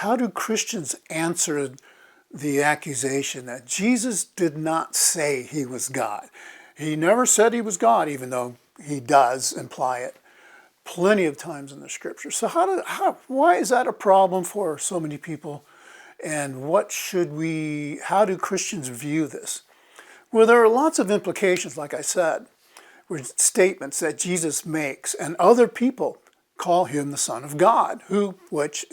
how do Christians answer the accusation that Jesus did not say he was God? He never said he was God, even though he does imply it plenty of times in the scripture. So why is that a problem for so many people? And how do Christians view this? Well, there are lots of implications, like I said, with statements that Jesus makes, and other people call him the Son of God, which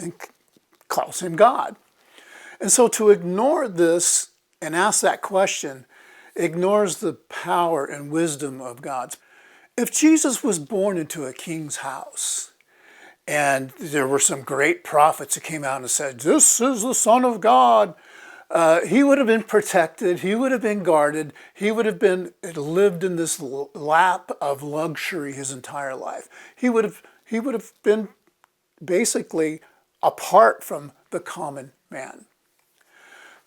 calls him God. And so to ignore this and ask that question ignores the power and wisdom of God. If Jesus was born into a king's house, and there were some great prophets that came out and said, "This is the Son of God," he would have been protected, he would have been guarded, he would have lived in this lap of luxury his entire life. He would have been basically apart from the common man.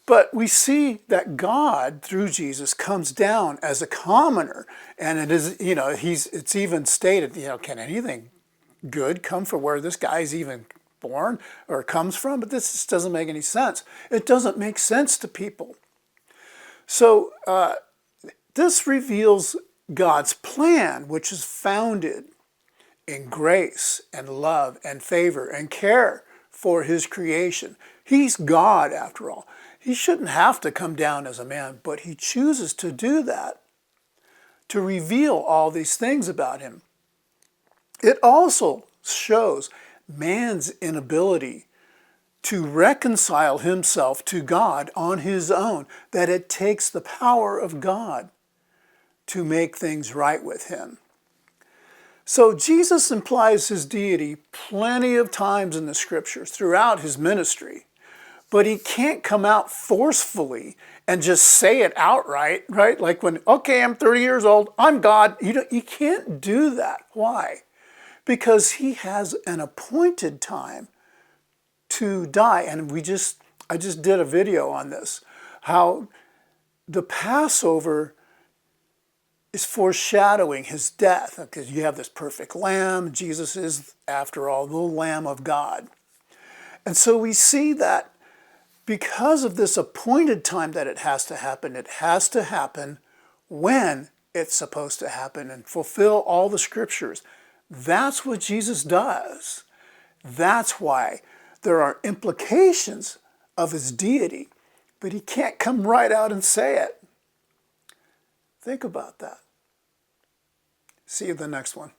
But we see that God, through Jesus, comes down as a commoner. And it is, it's even stated, can anything good come from where this guy's even born or comes from? But this just doesn't make any sense. It doesn't make sense to people. So this reveals God's plan, which is founded in grace and love and favor and care for his creation. He's God, after all. He shouldn't have to come down as a man, but he chooses to do that, to reveal all these things about him. It also shows man's inability to reconcile himself to God on his own, that it takes the power of God to make things right with him. So Jesus implies his deity plenty of times in the scriptures throughout his ministry. But he can't come out forcefully and just say it outright, right? Like okay, I'm 30 years old, I'm God. You can't do that. Why? Because he has an appointed time to die. And I just did a video on this, how the Passover is foreshadowing his death, because you have this perfect lamb. Jesus is, after all, the Lamb of God. And so we see that because of this appointed time that it has to happen when it's supposed to happen and fulfill all the scriptures. That's what Jesus does. That's why there are implications of his deity, but he can't come right out and say it. Think about that. See you in the next one.